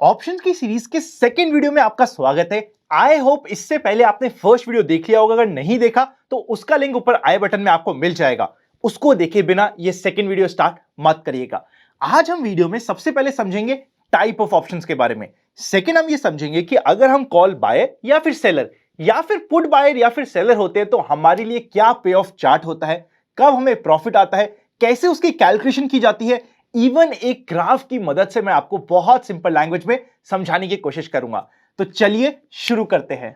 Option की series के second video में आपका स्वागत है। आई होप इससे पहले आपने फर्स्ट वीडियो देख लिया होगा। अगर नहीं देखा तो उसका लिंक ऊपर आई बटन में आपको मिल जाएगा। उसको देखे बिना ये सेकंड वीडियो स्टार्ट मत करिएगा। आज हम वीडियो में सबसे पहले समझेंगे टाइप ऑफ ऑप्शंस के बारे में। सेकंड हम ये समझेंगे कि अगर हम कॉल बायर या फिर सेलर या फिर पुट बायर या फिर सेलर होते हैं तो हमारे लिए क्या पे ऑफ चार्ट होता है, कब हमें प्रॉफिट आता है, कैसे उसकी कैलकुलेशन की जाती है। इवन एक ग्राफ की मदद से मैं आपको बहुत सिंपल लैंग्वेज में समझाने की कोशिश करूंगा। तो चलिए शुरू करते हैं।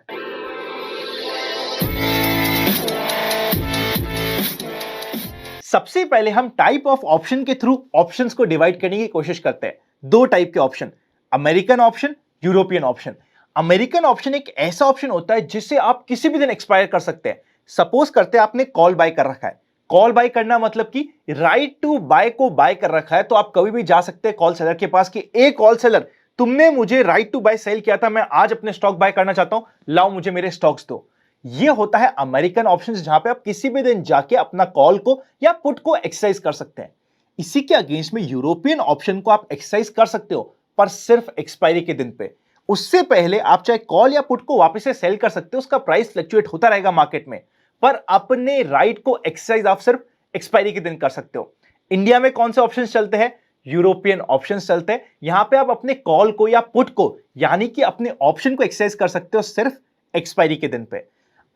सबसे पहले हम टाइप ऑफ ऑप्शन के थ्रू ऑप्शंस को डिवाइड करने की कोशिश करते हैं। दो टाइप के option, American option, European option. American option एक ऐसा ऑप्शन होता है जिसे आप किसी भी दिन एक्सपायर कर सकते हैं। सपोज करते हैं आपने कॉल बाय कर रखा है। कॉल बाय करना मतलब कि राइट टू बाय को बाय कर रखा है, तो आप कभी भी जा सकते हैं कॉल सेलर के पास कि ए कॉल सेलर, तुमने मुझे राइट टू बाय सेल किया था, मैं आज अपने स्टॉक बाय करना चाहता हूं, लाओ मुझे मेरे स्टॉक्स दो। ये होता है अमेरिकन ऑप्शन, जहां पे आप किसी भी दिन जाके अपना कॉल को या पुट को एक्सरसाइज कर सकते हैं। इसी के अगेंस्ट में यूरोपियन ऑप्शन को आप एक्सरसाइज कर सकते हो, पर सिर्फ एक्सपायरी के दिन पे। उससे पहले आप चाहे कॉल या पुट को वापस से सेल कर सकते हो, उसका प्राइस फ्लक्चुएट होता रहेगा मार्केट में, पर अपने राइट को एक्सरसाइज आप सिर्फ एक्सपायरी के दिन कर सकते हो। इंडिया में कौन से ऑप्शंस चलते हैं? यूरोपियन ऑप्शंस चलते हैं। यहां पे आप अपने कॉल को या पुट को, यानी कि अपने ऑप्शन को एक्सरसाइज कर सकते हो सिर्फ एक्सपायरी के दिन पे।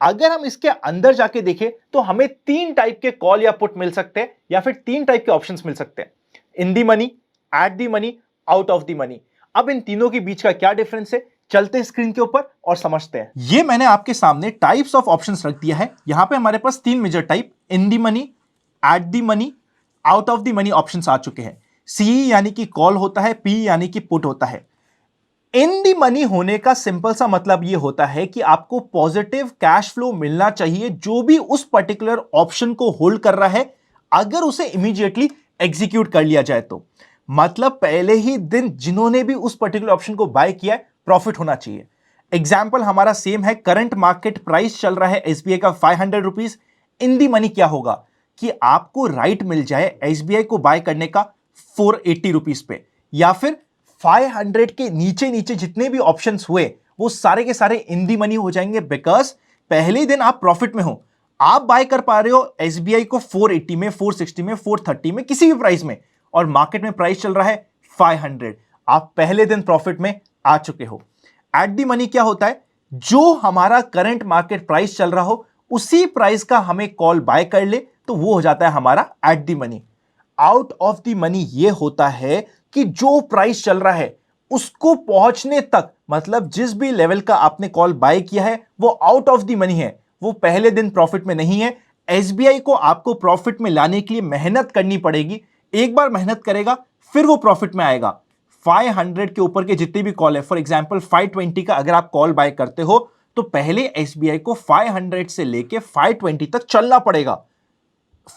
अगर हम इसके अंदर जाके देखें तो हमें तीन टाइप के कॉल या पुट मिल सकते हैं, या फिर तीन टाइप के ऑप्शंस मिल सकते हैं। In the money, at the money, out of the money. अब इन तीनों के बीच का क्या डिफरेंस है, चलते हैं स्क्रीन के ऊपर और समझते हैं। ये मैंने आपके सामने टाइप्स ऑफ ऑप्शंस रख दिया है। यहां पे हमारे पास तीन major type, in the money, at the money, out of the money options आ चुके हैं। सी यानी कि कॉल होता है, पी यानी कि पुट होता है। इन दी मनी होने का सिंपल सा मतलब यह होता है कि आपको पॉजिटिव कैश फ्लो मिलना चाहिए जो भी उस पर्टिकुलर ऑप्शन को होल्ड कर रहा है, अगर उसे इमीडिएटली एग्जीक्यूट कर लिया जाए तो। मतलब पहले ही दिन जिन्होंने भी उस पर्टिकुलर ऑप्शन को बाय किया है, प्रॉफिट होना चाहिए। एग्जाम्पल हमारा सेम है, करंट मार्केट प्राइस चल रहा है एसबीआई का 500 रुपीज। इन दी मनी क्या होगा कि आपको राइट मिल जाए एसबीआई को बाय करने का 480 रुपीज पे, या फिर 500 के नीचे नीचे जितने भी ऑप्शंस हुए वो सारे के सारे इन दी मनी हो जाएंगे, बिकॉज पहले दिन आप प्रॉफिट में हो। आप बाय कर पा रहे हो एसबीआई को 480 में, 460 में, 430 में, किसी भी प्राइस में, और मार्केट में प्राइस चल रहा है 500। आप पहले दिन प्रॉफिट में आ चुके हो। एट दी मनी क्या होता है? जो हमारा करंट मार्केट प्राइस चल रहा हो उसी प्राइस का हमें कॉल बाय कर ले तो वो हो जाता है हमारा eight the money. Out of the money ये होता है कि जो प्राइस चल रहा है उसको पहुंचने तक, मतलब जिस भी लेवल का आपने कॉल बाय किया है वो आउट ऑफ दी मनी है, वो पहले दिन प्रॉफिट में नहीं है। एसबीआई को आपको प्रॉफिट में लाने के लिए मेहनत करनी पड़ेगी। एक बार मेहनत करेगा फिर वो प्रॉफिट में आएगा। 500 के ऊपर के जितने भी कॉल है, फॉर एग्जांपल 520 का अगर आप कॉल बाय करते हो तो पहले एसबीआई को 500 से लेके 520 तक चलना पड़ेगा।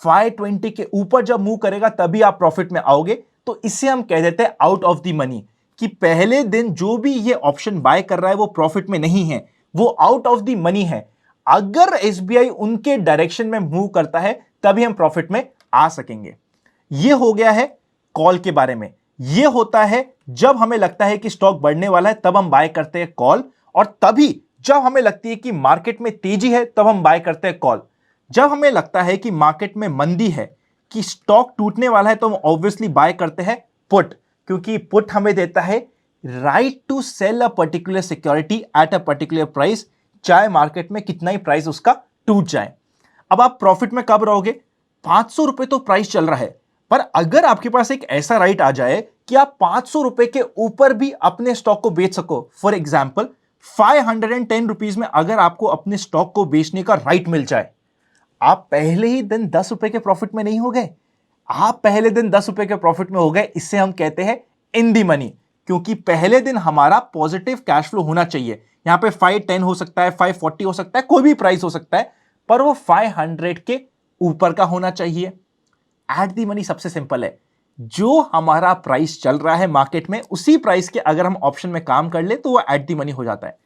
520 के ऊपर जब मूव करेगा तभी आप प्रॉफिट में आओगे। तो इसे हम कह देते हैं आउट ऑफ द मनी, कि पहले दिन जो भी ये ऑप्शन बाय कर रहा है वो प्रॉफिट में नहीं है, वो आउट ऑफ द मनी है। अगर एसबीआई उनके डायरेक्शन में मूव करता है तभी हम प्रॉफिट में आ सकेंगे। ये हो गया है कॉल के बारे में। ये होता है जब हमें लगता है कि स्टॉक बढ़ने वाला है तब हम बाय करते हैं कॉल, और तभी जब हमें लगती है कि मार्केट में तेजी है तब हम बाय करते हैं कॉल। जब हमें लगता है कि मार्केट में मंदी है, कि स्टॉक टूटने वाला है, तो हम ऑब्वियसली बाय करते हैं पुट, क्योंकि पुट हमें देता है right to sell a particular security at a particular price, चाहे मार्केट में कितना ही प्राइस उसका टूट जाए। अब आप प्रॉफिट में कब रहोगे? 500 रुपए तो प्राइस चल रहा है, पर अगर आपके पास एक ऐसा राइट आ जाए कि आप 500 रुपए के ऊपर भी अपने स्टॉक को बेच सको, फॉर एग्जाम्पल 510 रुपीज में अगर आपको अपने स्टॉक को बेचने का राइट मिल जाए, आप पहले ही दिन 10 रुपए के प्रॉफिट में नहीं हो गए, आप पहले दिन 10 रुपए के प्रॉफिट में हो गए। इससे हम कहते हैं इन दी मनी, क्योंकि पहले दिन हमारा पॉजिटिव कैश फ्लो होना चाहिए। यहां पे 510 हो सकता है, 540 हो सकता है, कोई भी प्राइस हो सकता है, पर वो 500 के ऊपर का होना चाहिए। एट दी मनी सबसे सिंपल है, जो हमारा प्राइस चल रहा है मार्केट में उसी प्राइस के अगर हम ऑप्शन में काम कर ले तो वो एट दी मनी हो जाता है।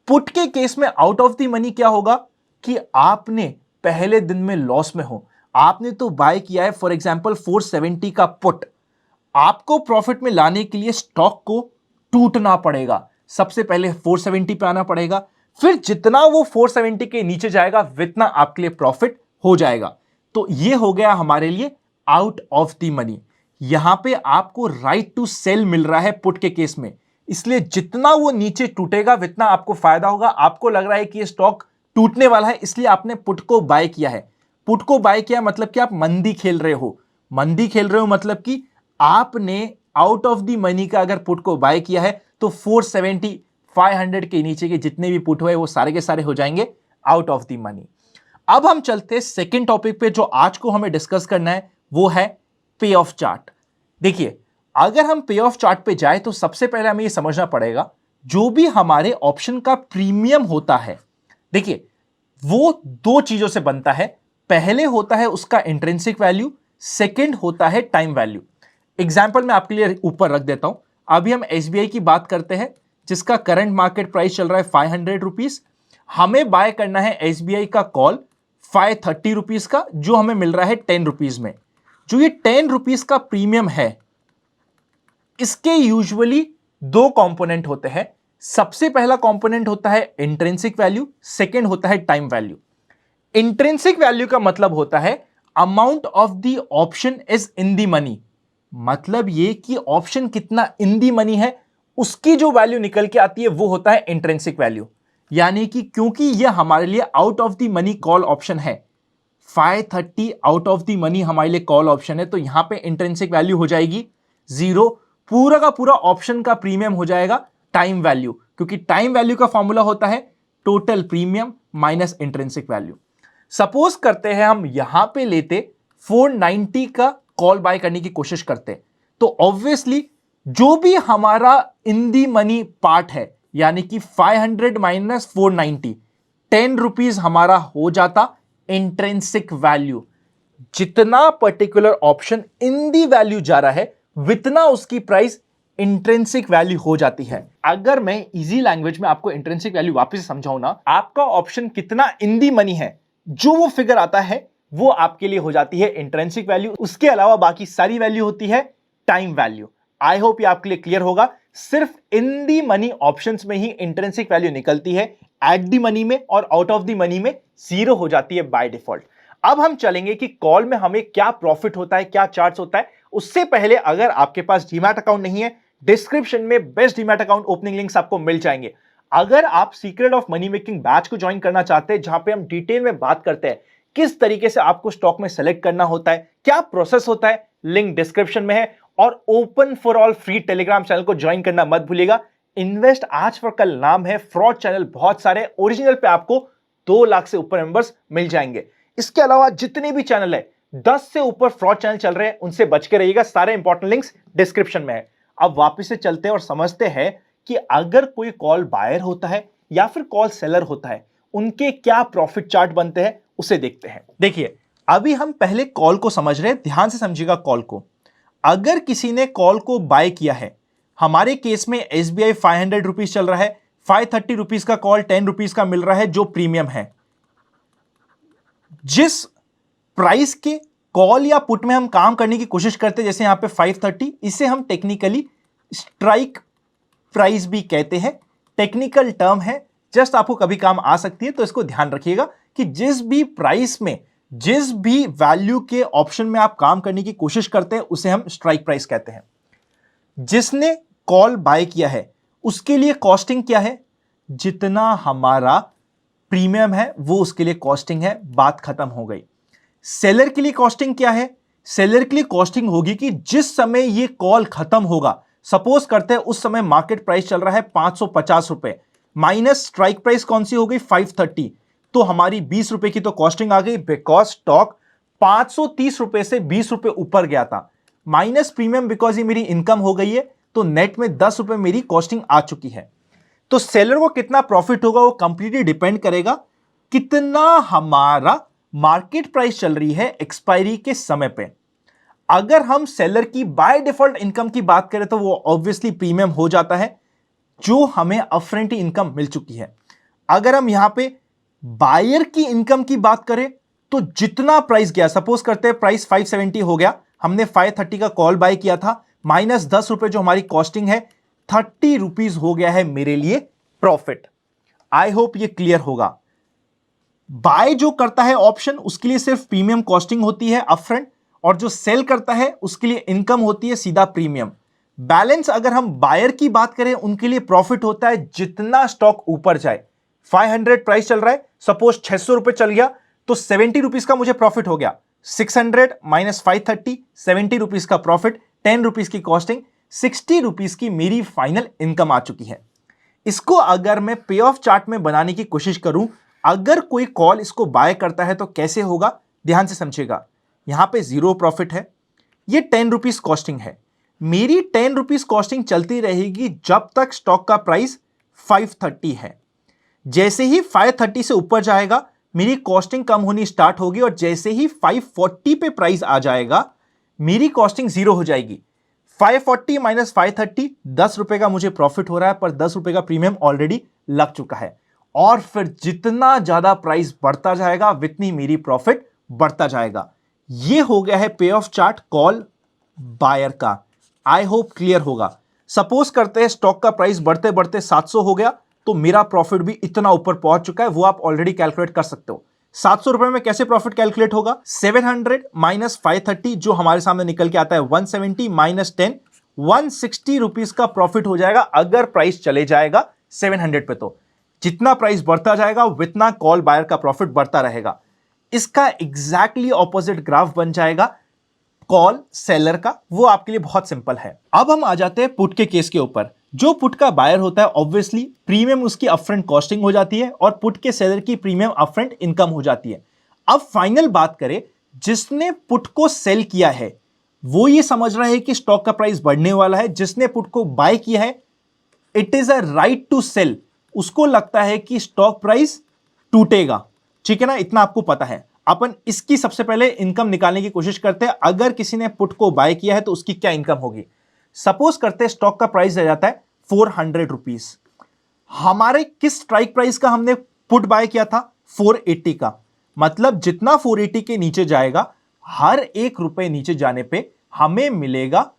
पुट के केस में आउट ऑफ दी मनी क्या होगा कि आपने पहले दिन में लॉस में हो, आपने तो बाय किया है फॉर एग्जांपल 470 का पुट, आपको प्रॉफिट में लाने के लिए स्टॉक को टूटना पड़ेगा। सबसे पहले 470 पे आना पड़ेगा, फिर जितना वो 470 के नीचे जाएगा उतना आपके लिए प्रॉफिट हो जाएगा। तो ये हो गया हमारे लिए आउट ऑफ द मनी। यहां पे आपको राइट टू सेल मिल रहा है पुट के केस में, इसलिए जितना वो नीचे टूटेगा उतना आपको फायदा होगा। आपको लग रहा है कि ये स्टॉक टूटने वाला है, इसलिए आपने पुट को बाय किया है। पुट को बाय किया मतलब कि आप मंदी खेल रहे हो। मंदी खेल रहे हो मतलब कि आपने आउट ऑफ द मनी का अगर पुट को बाय किया है तो 470 500 के नीचे के जितने भी पुट हुए वो सारे के सारे हो जाएंगे आउट ऑफ द मनी। अब हम चलते हैं सेकेंड टॉपिक पे जो आज को हमें डिस्कस करना है, वो है पे ऑफ चार्ट। देखिए, अगर हम पे ऑफ चार्ट पे जाए तो सबसे पहले हमें यह समझना पड़ेगा जो भी हमारे ऑप्शन का प्रीमियम होता है, देखिए वो दो चीजों से बनता है। पहले होता है उसका इंट्रिंसिक वैल्यू, सेकंड होता है टाइम वैल्यू। एग्जांपल मैं आपके लिए ऊपर रख देता हूं। अभी हम एसबीआई की बात करते हैं जिसका करंट मार्केट प्राइस चल रहा है 500 रुपीज। हमें बाय करना है एसबीआई का कॉल 530 रुपीज का, जो हमें मिल रहा है 10 रुपीज में। जो ये 10 रुपीज का प्रीमियम है, इसके यूजुअली दो कंपोनेंट होते हैं। सबसे पहला कंपोनेंट होता है इंट्रिंसिक वैल्यू, सेकंड होता है टाइम वैल्यू। इंट्रिंसिक वैल्यू का मतलब होता है amount of the option is in the money, मतलब ये कि ऑप्शन कितना इन द मनी है, उसकी जो वैल्यू निकल के आती है वो होता है इंट्रिंसिक वैल्यू। यानी कि क्योंकि ये हमारे लिए out of the money call option है, 530 आउट ऑफ द मनी हमारे लिए कॉल ऑप्शन है, तो यहां पे इंट्रिंसिक वैल्यू हो जाएगी 0। पूरा का पूरा ऑप्शन का प्रीमियम हो जाएगा टाइम वैल्यू, क्योंकि टाइम वैल्यू का फॉर्मूला होता है total premium minus intrinsic value. Suppose करते हैं हम यहां पे लेते 490 का कॉल बाय करने की कोशिश करते, तो ऑब्वियसली जो भी हमारा इन दी मनी पार्ट है, यानी कि 500 माइनस 490, 10 रुपीज हमारा हो जाता इंट्रिंसिक वैल्यू। जितना particular option in the value जा रहा है वितना उसकी प्राइस इंट्रिंसिक वैल्यू हो जाती है। अगर मैं इजी लैंग्वेज में आपको इंट्रिंसिक वैल्यू वापस समझाऊं ना, आपका ऑप्शन कितना इन दी मनी है, जो वो फिगर आता है वो आपके लिए हो जाती है इंट्रिंसिक वैल्यू। उसके अलावा बाकी सारी वैल्यू होती है टाइम वैल्यू। आई होप ये आपके लिए क्लियर होगा। सिर्फ इन दी मनी ऑप्शंस में ही इंट्रिंसिक वैल्यू निकलती है, एट दी मनी में और आउट ऑफ दी मनी में 0 हो जाती है बाय डिफॉल्ट। अब हम चलेंगे कि कॉल में हमें क्या प्रॉफिट होता है, क्या चार्ज होता है। उससे पहले अगर आपके पास डीमैट अकाउंट नहीं है, डिस्क्रिप्शन में best demat account opening links आपको मिल जाएंगे। अगर आप secret of money making batch को ज्वाइन करना चाहते हैं, जहां पे हम डिटेल में बात करते हैं किस तरीके से आपको स्टॉक में सेलेक्ट करना होता है, क्या प्रोसेस होता है, लिंक डिस्क्रिप्शन में है। और open for all free Telegram channel को ज्वाइन करना मत भूलिएगा। इन्वेस्ट आज फॉर कल नाम है, फ्रॉड चैनल बहुत सारे, ओरिजिनल पे आपको 2 लाख से ऊपर मेंबर्स मिल जाएंगे। इसके अलावा जितने भी चैनल है, 10 से ऊपर फ्रॉड चैनल चल रहे हैं, उनसे बच के रहिएगा। सारे इंपॉर्टेंट लिंक्स डिस्क्रिप्शन में है। अब वापस से चलते हैं और समझते हैं कि अगर कोई कॉल बायर होता है या फिर कॉल सेलर होता है, उनके क्या प्रॉफिट चार्ट बनते हैं, उसे देखते हैं। देखिए, अभी हम पहले कॉल को समझ रहे हैं, ध्यान से समझिएगा कॉल को। अगर किसी ने कॉल को बाय किया है, हमारे केस में एसबीआई 500 रुपीज चल रहा है, 530 रुपीज का कॉल 10 रुपीज का मिल रहा है जो प्रीमियम है। जिस प्राइस के कॉल या पुट में हम काम करने की कोशिश करते हैं, जैसे यहां पे 530, इसे हम टेक्निकली स्ट्राइक प्राइस भी कहते हैं। टेक्निकल टर्म है, जस्ट आपको कभी काम आ सकती है, तो इसको ध्यान रखिएगा कि जिस भी प्राइस में, जिस भी वैल्यू के ऑप्शन में आप काम करने की कोशिश करते हैं, उसे हम स्ट्राइक प्राइस कहते हैं। जिसने कॉल बाय किया है उसके लिए कॉस्टिंग क्या है, जितना हमारा प्रीमियम है वो उसके लिए कॉस्टिंग है, बात खत्म हो गई। सेलर के लिए कॉस्टिंग क्या है, सेलर के लिए कॉस्टिंग होगी कि जिस समय ये कॉल खत्म होगा, सपोज करते हैं उस समय मार्केट प्राइस चल रहा है 550 रुपए, माइनस स्ट्राइक प्राइस कौन सी हो गई 530, तो हमारी 20 रुपए की तो कॉस्टिंग आ गई, बिकॉज स्टॉक 530 रुपए से 20 रुपए ऊपर गया था, माइनस प्रीमियम बिकॉज ये मेरी इनकम हो गई है, तो नेट में 10 रुपए मेरी कॉस्टिंग आ चुकी है। तो सेलर को कितना प्रॉफिट होगा वो कंप्लीटली डिपेंड करेगा कितना हमारा मार्केट प्राइस चल रही है एक्सपायरी के समय पे। अगर हम सेलर की बाय डिफॉल्ट इनकम की बात करें तो वो ऑब्वियसली प्रीमियम हो जाता है, जो हमें अपफ्रंट इनकम मिल चुकी है। अगर हम यहां पे बायर की इनकम की बात करें तो जितना प्राइस गया, सपोज करते हैं प्राइस 570 हो गया, हमने 530 का कॉल बाय किया था, माइनस 10 रुपए जो हमारी कॉस्टिंग है, ₹30 हो गया है मेरे लिए प्रॉफिट। आई होप ये क्लियर होगा। बाय जो करता है ऑप्शन उसके लिए सिर्फ प्रीमियम कॉस्टिंग होती है अपफ्रंट, और जो सेल करता है उसके लिए इनकम होती है सीधा प्रीमियम। बैलेंस अगर हम बायर की बात करें उनके लिए प्रॉफिट होता है जितना स्टॉक ऊपर जाए। 500 प्राइस चल रहा है, सपोज 600 रुपए चल गया तो ₹70 का मुझे प्रॉफिट हो गया। 600 माइनस 530, ₹70 का प्रॉफिट, ₹10 की कॉस्टिंग, ₹60 की मेरी फाइनल इनकम आ चुकी है। इसको अगर मैं पे ऑफ चार्ट में बनाने की कोशिश करूं, अगर कोई कॉल इसको बाय करता है तो कैसे होगा, ध्यान से समझिएगा। यहां पे 0 प्रॉफिट है, ये ₹10 कॉस्टिंग है। मेरी ₹10 कॉस्टिंग चलती रहेगी जब तक स्टॉक का प्राइस 530 है। जैसे ही 530 से ऊपर जाएगा मेरी कॉस्टिंग कम होनी स्टार्ट होगी, और जैसे ही 540 पे प्राइस आ जाएगा मेरी कॉस्टिंग 0 हो जाएगी। 540 माइनस 530, ₹10 का मुझे प्रॉफिट हो रहा है, पर ₹10 का प्रीमियम ऑलरेडी लग चुका है। और फिर जितना ज्यादा प्राइस बढ़ता जाएगा उतनी मेरी प्रॉफिट बढ़ता जाएगा। यह हो गया है पे ऑफ चार्ट कॉल बायर का। आई होप क्लियर होगा। सपोज करते हैं स्टॉक का प्राइस बढ़ते बढ़ते 700 हो गया तो मेरा प्रॉफिट भी इतना ऊपर पहुंच चुका है, वो आप ऑलरेडी कैलकुलेट कर सकते हो। ₹700 में कैसे प्रॉफिट कैलकुलेट होगा, 700 माइनस 530 जो हमारे सामने निकल के आता है 170 माइनस 10, ₹160 का प्रॉफिट हो जाएगा अगर प्राइस चले जाएगा 700 पे। तो जितना प्राइस बढ़ता जाएगा उतना कॉल बायर का प्रॉफिट बढ़ता रहेगा। इसका एग्जैक्टली ऑपोजिट ग्राफ बन जाएगा कॉल सेलर का, वो आपके लिए बहुत सिंपल है। अब हम आ जाते हैं पुट के केस के ऊपर। जो पुट का बायर होता है ऑब्वियसली प्रीमियम उसकी अपफ्रंट कॉस्टिंग हो जाती है, और पुट के सेलर की प्रीमियम अपफ्रंट इनकम हो जाती है। अब फाइनल बात करें, जिसने पुट को सेल किया है वो ये समझ रहा है कि स्टॉक का प्राइस बढ़ने वाला है। जिसने पुट को बाय किया है it is a right to sell, उसको लगता है कि स्टॉक प्राइस टूटेगा। ठीक है ना, इतना आपको पता है। अपन इसकी सबसे पहले इनकम निकालने की कोशिश करते हैं। अगर किसी ने पुट को बाय किया है तो उसकी क्या इनकम होगी। सपोज करते हैं स्टॉक का प्राइस रह जाता है ₹400। हमारे किस स्ट्राइक प्राइस का हमने पुट बाय किया था, 480 का। मतलब जितना 480 के नीचे जाएगा, हर ₹1 नीचे जाने पे हमें मिलेगा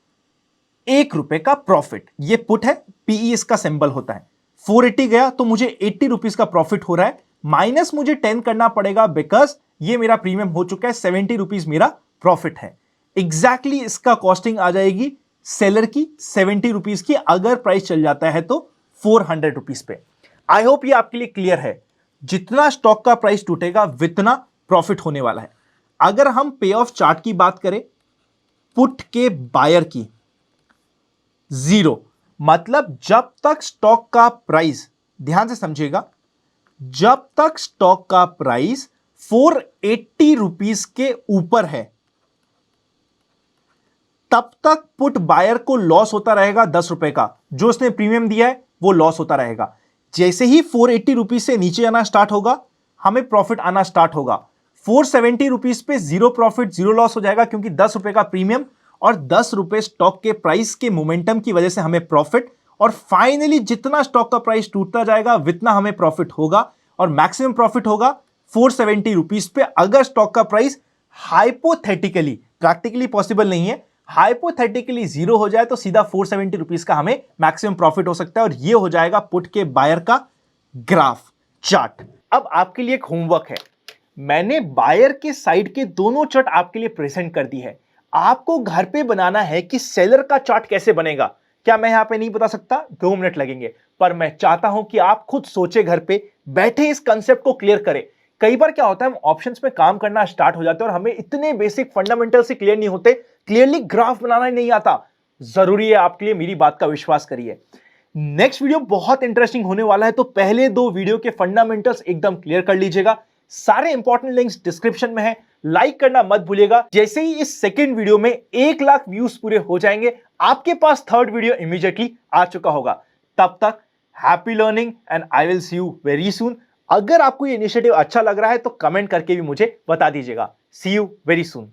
₹1 का प्रॉफिट। ये पुट है, पीई इसका सिंबल होता है। 480 गया तो मुझे ₹80 का प्रॉफिट हो रहा है, माइनस मुझे 10 करना पड़ेगा बिकॉज ये मेरा प्रीमियम हो चुका है, ₹70 मेरा प्रॉफिट है। एग्जैक्टली इसका कॉस्टिंग आ जाएगी सेलर की ₹70 की, अगर प्राइस चल जाता है तो ₹400 पे। आई होप ये आपके लिए क्लियर है। जितना स्टॉक का प्राइस टूटेगा उतना प्रॉफिट होने वाला है। अगर हम पे ऑफ चार्ट की बात करें पुट के बायर की, 0, मतलब जब तक स्टॉक का प्राइस, ध्यान से समझिएगा, जब तक स्टॉक का प्राइस ₹480 के ऊपर है तब तक पुट बायर को लॉस होता रहेगा ₹10 का। जो उसने प्रीमियम दिया है वो लॉस होता रहेगा। जैसे ही ₹480 से नीचे आना स्टार्ट होगा हमें प्रॉफिट आना स्टार्ट होगा। ₹470 पे 0 प्रॉफिट 0 लॉस हो जाएगा, क्योंकि ₹10 का प्रीमियम और ₹10 स्टॉक के प्राइस के मोमेंटम की वजह से हमें प्रॉफिट। और फाइनली जितना स्टॉक का प्राइस टूटता जाएगा उतना हमें प्रॉफिट होगा, और मैक्सिमम प्रॉफिट होगा ₹470 पे। अगर स्टॉक का प्राइस हाइपोथेटिकली, प्रैक्टिकली पॉसिबल नहीं है, हाइपोथेटिकली 0 हो जाए तो सीधा ₹470 का हमें मैक्सिमम प्रॉफिट हो सकता है। और ये हो जाएगा पुट के बायर का ग्राफ चार्ट। अब आपके लिए एक होमवर्क है, मैंने बायर के साइड के दोनों चार्ट आपके लिए प्रेजेंट कर दी है। आपको घर पे बनाना है कि सेलर का चार्ट कैसे बनेगा। क्या मैं यहां पे नहीं बता सकता, 2 मिनट लगेंगे, पर मैं चाहता हूं कि आप खुद सोचे, घर पे बैठे इस कंसेप्ट को क्लियर करें। कई बार क्या होता है, हम ऑप्शंस में काम करना स्टार्ट हो जाते हैं और हमें इतने बेसिक फंडामेंटल से क्लियर नहीं होते, क्लियरली ग्राफ बनाना ही नहीं आता। जरूरी है आपके लिए, मेरी बात का विश्वास करिए। नेक्स्ट वीडियो बहुत इंटरेस्टिंग होने वाला है, तो पहले 2 वीडियो के फंडामेंटल्स एकदम क्लियर कर लीजिएगा। सारे इंपॉर्टेंट लिंक्स डिस्क्रिप्शन में है, लाइक करना मत भूलिएगा। जैसे ही इस सेकंड वीडियो में 1 लाख व्यूज पूरे हो जाएंगे, आपके पास थर्ड वीडियो इमीडिएटली आ चुका होगा। तब तक happy learning and I will see you very soon. अगर आपको ये इनिशिएटिव अच्छा लग रहा है तो कमेंट करके भी मुझे बता दीजिएगा। सी यू वेरी सून।